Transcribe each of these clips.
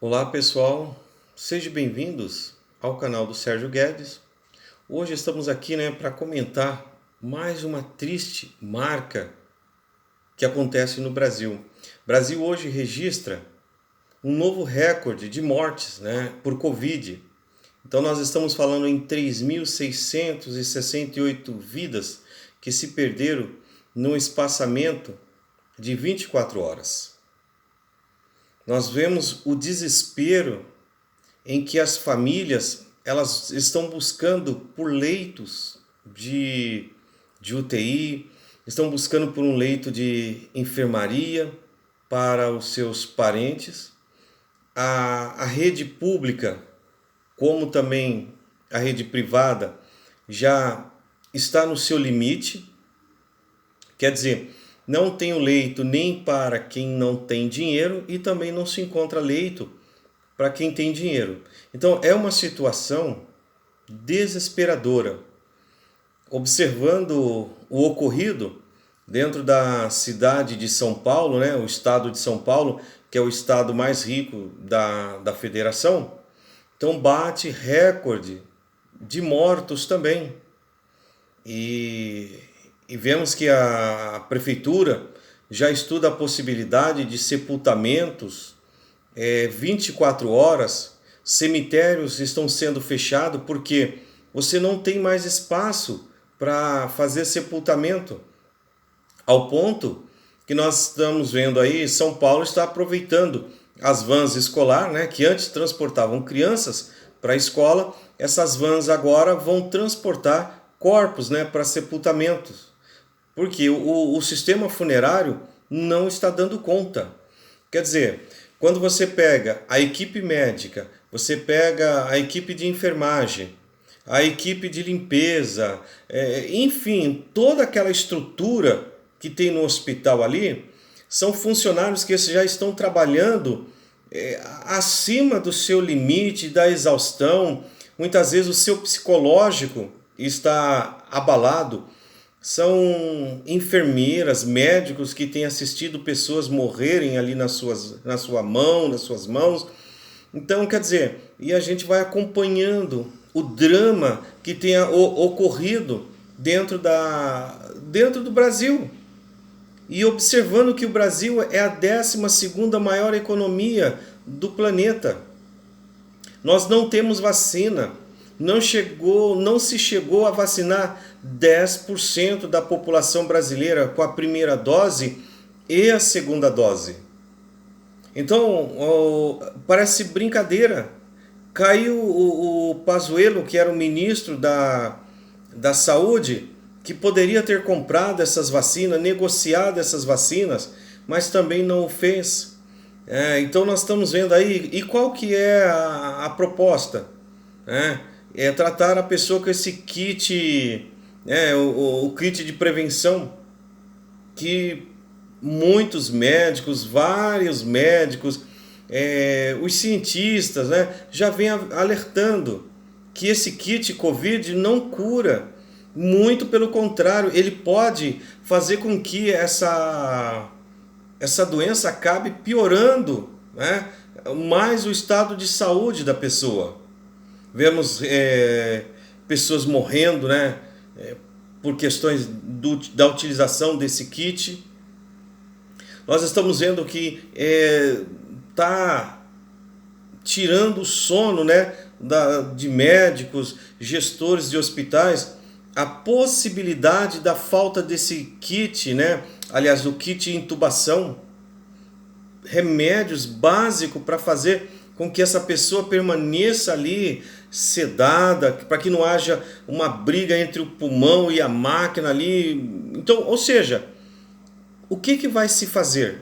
Olá pessoal, sejam bem-vindos ao canal do Sérgio Guedes. Hoje estamos aqui para comentar mais uma triste marca que acontece no Brasil. O Brasil hoje registra um novo recorde de mortes por Covid. Então nós estamos falando em 3.668 vidas que se perderam num espaçamento de 24 horas. Nós vemos o desespero em que as famílias elas estão buscando por leitos de UTI, estão buscando por um leito de enfermaria para os seus parentes. A rede pública, como também a rede privada, já está no seu limite. Quer dizer, não tem o leito nem para quem não tem dinheiro e também não se encontra leito para quem tem dinheiro. Então é uma situação desesperadora. Observando o ocorrido dentro da cidade de São Paulo, o estado de São Paulo, que é o estado mais rico da federação, então bate recorde de mortos também. E vemos que a prefeitura já estuda a possibilidade de sepultamentos 24 horas, cemitérios estão sendo fechados porque você não tem mais espaço para fazer sepultamento. Ao ponto que nós estamos vendo aí, São Paulo está aproveitando as vans escolar, que antes transportavam crianças para a escola, essas vans agora vão transportar corpos para sepultamentos. Porque o sistema funerário não está dando conta. Quer dizer, quando você pega a equipe médica, você pega a equipe de enfermagem, a equipe de limpeza, enfim, toda aquela estrutura que tem no hospital ali, são funcionários que já estão trabalhando acima do seu limite, da exaustão. Muitas vezes o seu psicológico está abalado. São enfermeiras, médicos que têm assistido pessoas morrerem ali nas suas mãos. Então, quer dizer, e a gente vai acompanhando o drama que tenha ocorrido dentro do Brasil. E observando que o Brasil é a 12ª maior economia do planeta. Nós não temos vacina. Não se chegou a vacinar 10% da população brasileira com a primeira dose e a segunda dose. Então, parece brincadeira. Caiu o Pazuello, que era o ministro da Saúde, que poderia ter comprado essas vacinas, negociado essas vacinas, mas também não o fez. Então nós estamos vendo aí, e qual que é a proposta? É tratar a pessoa com esse kit, o kit de prevenção, que muitos médicos, vários médicos, os cientistas já vêm alertando que esse kit Covid não cura. Muito pelo contrário, ele pode fazer com que essa doença acabe piorando mais o estado de saúde da pessoa. Vemos pessoas morrendo por questões da utilização desse kit. Nós estamos vendo que está tirando o sono de médicos, gestores de hospitais, a possibilidade da falta desse kit, aliás, o kit de intubação, remédios básicos para fazer com que essa pessoa permaneça ali sedada, para que não haja uma briga entre o pulmão e a máquina ali. Então, ou seja, o que vai se fazer?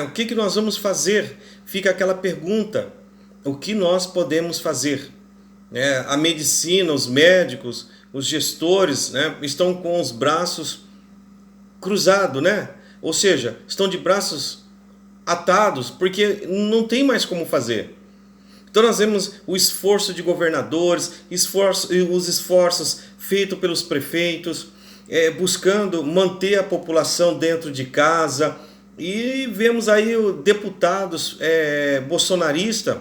O que nós vamos fazer? Fica aquela pergunta, o que nós podemos fazer? A medicina, os médicos, os gestores estão com os braços cruzados, ou seja, estão de braços atados, porque não tem mais como fazer. Então nós vemos o esforço de governadores, os esforços feitos pelos prefeitos, buscando manter a população dentro de casa, E vemos aí deputados bolsonaristas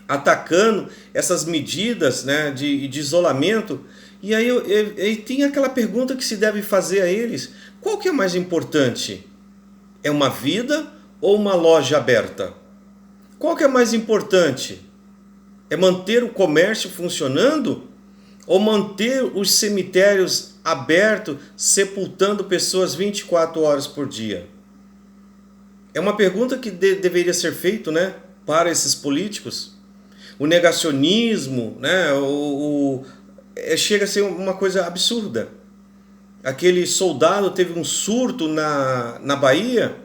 atacando essas medidas, né, de isolamento. E aí tem aquela pergunta que se deve fazer a eles: qual que é mais importante? É uma vida ou uma loja aberta? Qual que é mais importante? É manter o comércio funcionando ou manter os cemitérios abertos, sepultando pessoas 24 horas por dia? É uma pergunta que deveria ser feita, né, para esses políticos. O negacionismo, né, chega a ser uma coisa absurda. Aquele soldado teve um surto na Bahia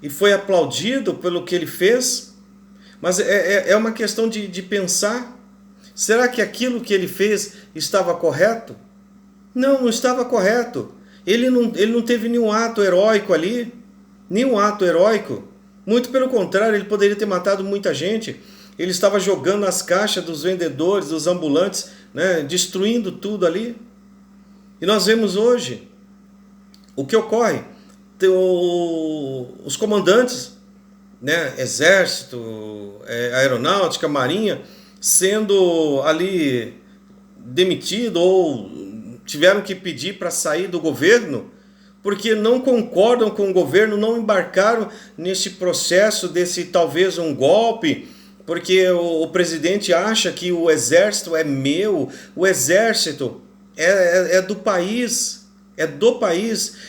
e foi aplaudido pelo que ele fez, mas é uma questão de pensar. Será que aquilo que ele fez estava correto? Não estava correto. Ele não teve nenhum ato heróico ali, nenhum ato heróico. Muito pelo contrário, ele poderia ter matado muita gente. Ele estava jogando as caixas dos vendedores, dos ambulantes, né, destruindo tudo ali. E nós vemos hoje o que ocorre. Os comandantes, né, Exército, Aeronáutica, Marinha, sendo ali demitido ou tiveram que pedir para sair do governo porque não concordam com o governo, não embarcaram nesse processo desse talvez um golpe, porque o presidente acha que o exército é meu, o exército é do país,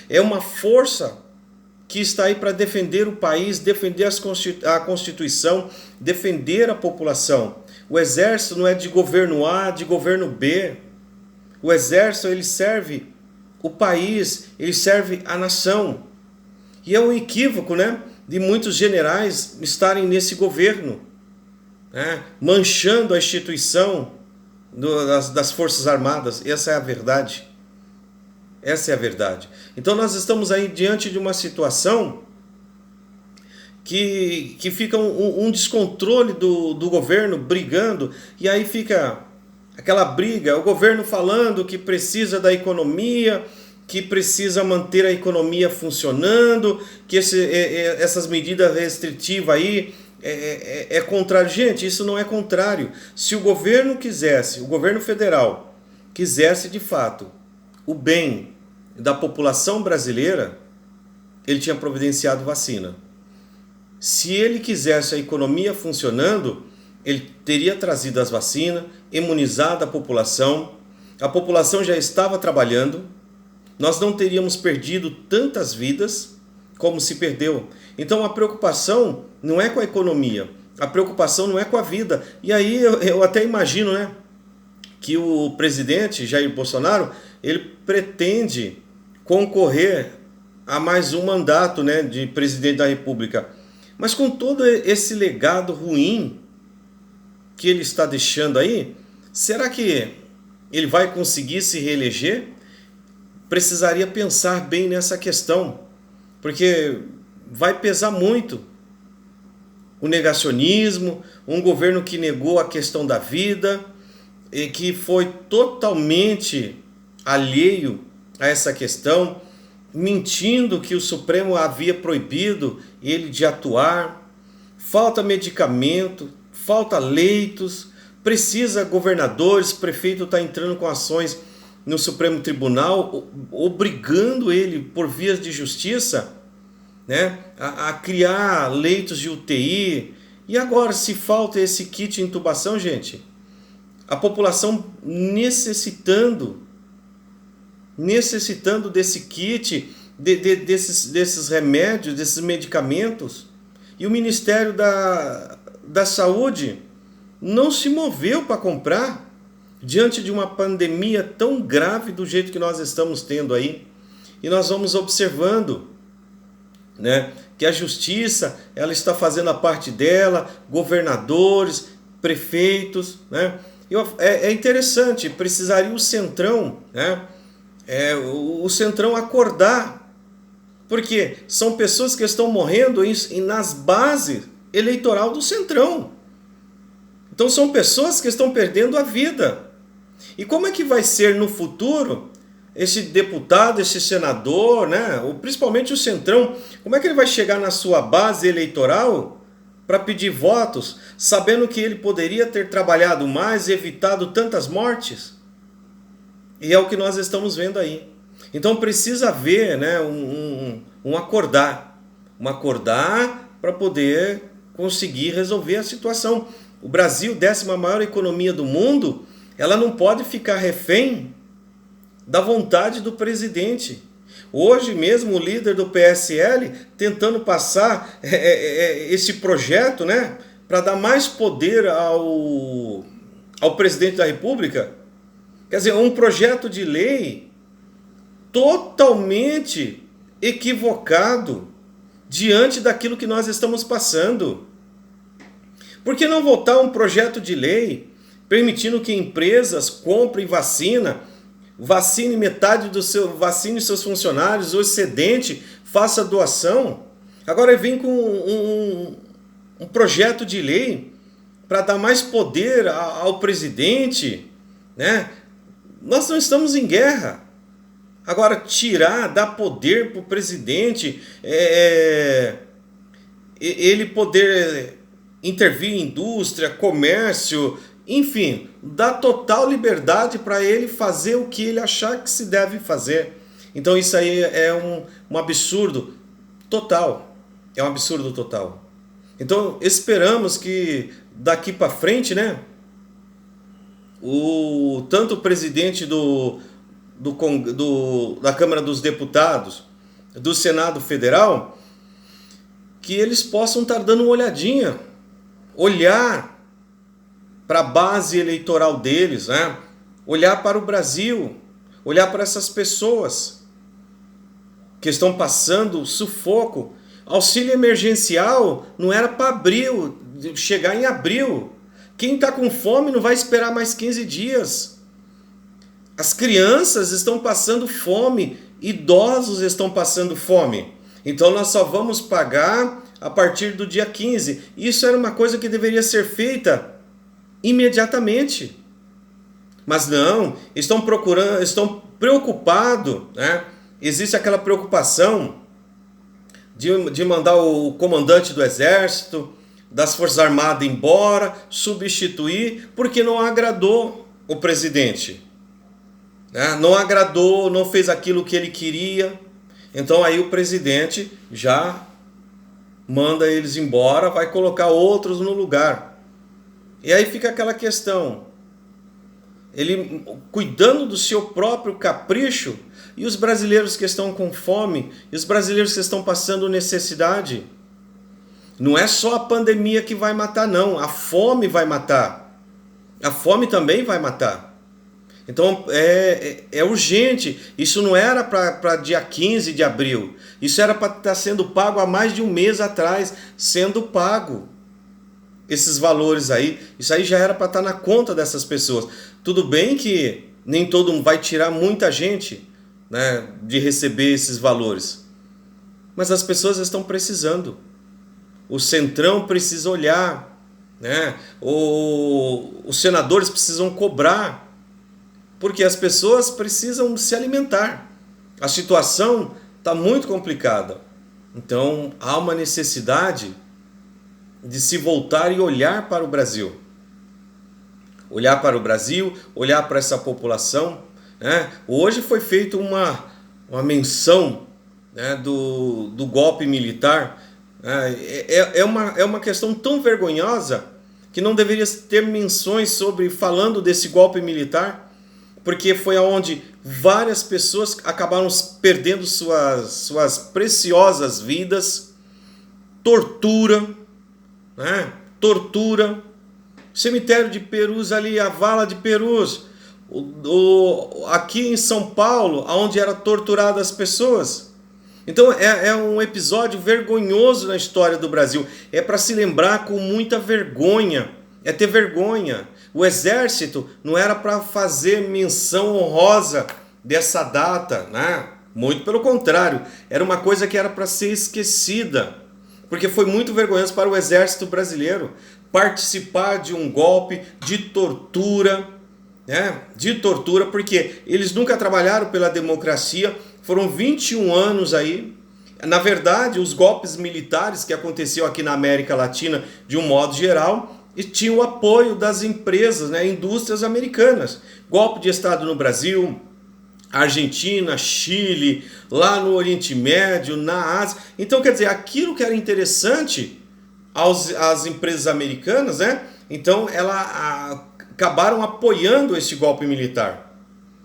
é uma força que está aí para defender o país, defender a Constituição, defender a população. O exército não é de governo A, de governo B. O exército, ele serve o país, ele serve a nação. E é um equívoco, né, de muitos generais estarem nesse governo, né, manchando a instituição das Forças Armadas. Essa é a verdade. Essa é a verdade. Então nós estamos aí diante de uma situação que fica um descontrole do governo brigando, e aí fica aquela briga, o governo falando que precisa da economia, que precisa manter a economia funcionando, que essas medidas restritivas aí é contrário. Gente, isso não é contrário. Se o governo quisesse, o governo federal quisesse de fato o bem da população brasileira, ele tinha providenciado vacina. Se ele quisesse a economia funcionando, ele teria trazido as vacinas, imunizado a população já estava trabalhando, nós não teríamos perdido tantas vidas como se perdeu. Então a preocupação não é com a economia, a preocupação não é com a vida. E aí eu até imagino, né, que o presidente Jair Bolsonaro, ele pretende concorrer a mais um mandato, né, de presidente da República. Mas com todo esse legado ruim que ele está deixando aí, será que ele vai conseguir se reeleger? Precisaria pensar bem nessa questão, porque vai pesar muito o negacionismo, um governo que negou a questão da vida e que foi totalmente alheio a essa questão, mentindo que o Supremo havia proibido ele de atuar. Falta medicamento, falta leitos, precisa governadores, prefeito está entrando com ações no Supremo Tribunal, obrigando ele por vias de justiça, né, a criar leitos de UTI. E agora, se falta esse kit de intubação, gente, a população necessitando desse kit, desses remédios, desses medicamentos, e o Ministério da Saúde não se moveu para comprar diante de uma pandemia tão grave do jeito que nós estamos tendo aí. E nós vamos observando, né, que a justiça ela está fazendo a parte dela, governadores, prefeitos, né? É interessante, precisaria o Centrão, né, o Centrão acordar, porque são pessoas que estão morrendo nas bases eleitoral do Centrão. Então são pessoas que estão perdendo a vida. E como é que vai ser no futuro esse deputado, esse senador, né, ou principalmente o Centrão, como é que ele vai chegar na sua base eleitoral para pedir votos, sabendo que ele poderia ter trabalhado mais e evitado tantas mortes? E é o que nós estamos vendo aí. Então precisa haver, né, um acordar para poder conseguir resolver a situação. O Brasil, 10ª maior economia do mundo, ela não pode ficar refém da vontade do presidente. Hoje mesmo o líder do PSL tentando passar esse projeto, né, para dar mais poder ao presidente da República. Quer dizer, um projeto de lei totalmente equivocado diante daquilo que nós estamos passando. Por que não votar um projeto de lei permitindo que empresas comprem vacine metade vacine seus funcionários, o excedente, faça doação? Agora vem com um projeto de lei para dar mais poder ao presidente, né? Nós não estamos em guerra. Agora, dar poder para o presidente, ele poder intervir em indústria, comércio, enfim, dar total liberdade para ele fazer o que ele achar que se deve fazer. Então isso aí é um absurdo total. É um absurdo total. Então esperamos que daqui para frente, né, tanto o presidente da Câmara dos Deputados, do Senado Federal, que eles possam estar dando uma olhadinha, olhar para a base eleitoral deles, né? Olhar para o Brasil, olhar para essas pessoas que estão passando sufoco. Auxílio emergencial não era para abril, chegar em abril. Quem está com fome não vai esperar mais 15 dias. As crianças estão passando fome, idosos estão passando fome. Então nós só vamos pagar a partir do dia 15. Isso era uma coisa que deveria ser feita imediatamente. Mas não, estão preocupados, né? Existe aquela preocupação de mandar o comandante do Exército, das Forças Armadas embora, substituir, porque não agradou o presidente. Não agradou, não fez aquilo que ele queria. Então aí o presidente já manda eles embora, vai colocar outros no lugar. E aí fica aquela questão, ele cuidando do seu próprio capricho, e os brasileiros que estão com fome, e os brasileiros que estão passando necessidade. Não é só a pandemia que vai matar, não. A fome vai matar. A fome também vai matar. Então é urgente. Isso não era para dia 15 de abril. Isso era para estar sendo pago há mais de um mês atrás. Sendo pago. Esses valores aí. Isso aí já era para estar na conta dessas pessoas. Tudo bem que nem todo mundo vai tirar muita gente, né, de receber esses valores. Mas as pessoas estão precisando. O Centrão precisa olhar, né? Os senadores precisam cobrar, porque as pessoas precisam se alimentar. A situação está muito complicada. Então há uma necessidade de se voltar e olhar para o Brasil. Olhar para o Brasil, olhar para essa população, né? Hoje foi feita uma menção, né, do golpe militar. É uma questão tão vergonhosa que não deveria ter menções falando desse golpe militar, porque foi onde várias pessoas acabaram perdendo suas preciosas vidas. Tortura, né? Tortura. Cemitério de Perus ali, a Vala de Perus, aqui em São Paulo, onde eram torturadas as pessoas. Então é um episódio vergonhoso na história do Brasil. É para se lembrar com muita vergonha. É ter vergonha. O Exército não era para fazer menção honrosa dessa data, né? Muito pelo contrário. Era uma coisa que era para ser esquecida. Porque foi muito vergonhoso para o Exército brasileiro participar de um golpe, de tortura, né, de tortura, porque eles nunca trabalharam pela democracia, foram 21 anos aí. Na verdade, os golpes militares que aconteceu aqui na América Latina, de um modo geral, e tinha o apoio das empresas, né, indústrias americanas. Golpe de Estado no Brasil, Argentina, Chile, lá no Oriente Médio, na Ásia. Então, quer dizer, aquilo que era interessante às empresas americanas, né? Então, acabaram apoiando esse golpe militar.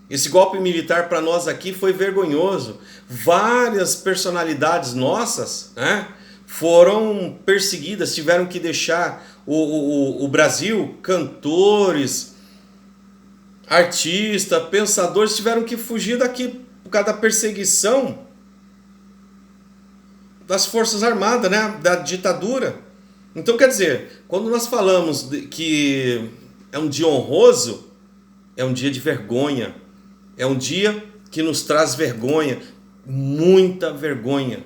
Esse golpe militar para nós aqui foi vergonhoso. Várias personalidades nossas, né, foram perseguidas, tiveram que deixar o Brasil, cantores, artistas, pensadores, tiveram que fugir daqui por causa da perseguição das Forças Armadas, né, da ditadura. Então, quer dizer, quando nós falamos que é um dia honroso, é um dia de vergonha. É um dia que nos traz vergonha, muita vergonha.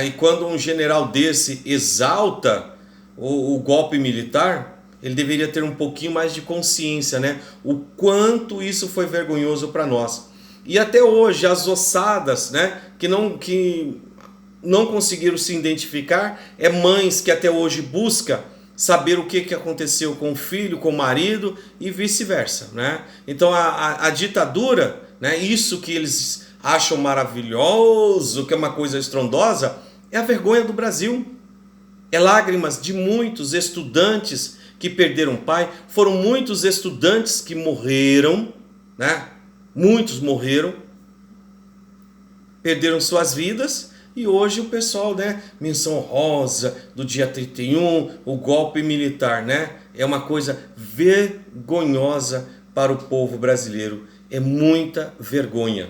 E quando um general desse exalta o golpe militar, ele deveria ter um pouquinho mais de consciência, né? O quanto isso foi vergonhoso para nós. E até hoje, as ossadas, né, que não conseguiram se identificar, mães que até hoje buscam saber o que aconteceu com o filho, com o marido e vice-versa, né? Então a ditadura, né, isso que eles acham maravilhoso, que é uma coisa estrondosa, é a vergonha do Brasil. É lágrimas de muitos estudantes que perderam pai, foram muitos estudantes que morreram, né? Muitos morreram, perderam suas vidas. E hoje o pessoal, né, menção honrosa do dia 31, o golpe militar, né? É uma coisa vergonhosa para o povo brasileiro. É muita vergonha.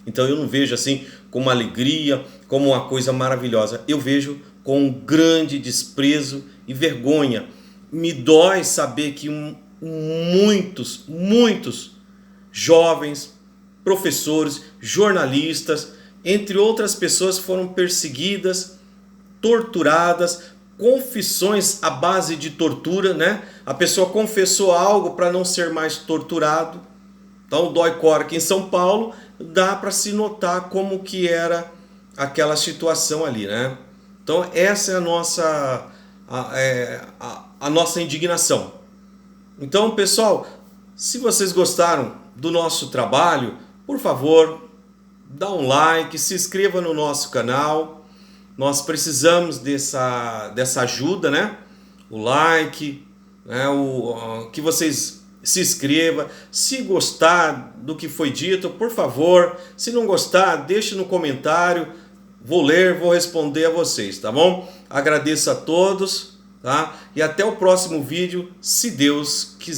Então eu não vejo assim como alegria, como uma coisa maravilhosa. Eu vejo com um grande desprezo e vergonha. Me dói saber que muitos jovens, professores, jornalistas, entre outras pessoas, foram perseguidas, torturadas, confissões à base de tortura, né? A pessoa confessou algo para não ser mais torturado. Então, dói-cora aqui em São Paulo, dá para se notar como que era aquela situação ali, né? Então, essa é a nossa indignação. Então, pessoal, se vocês gostaram do nosso trabalho, por favor, dá um like, se inscreva no nosso canal. Nós precisamos dessa ajuda, né? O like, né? Que vocês se inscrevam. Se gostar do que foi dito, por favor. Se não gostar, deixe no comentário. Vou ler, vou responder a vocês, tá bom? Agradeço a todos, tá? E até o próximo vídeo, se Deus quiser.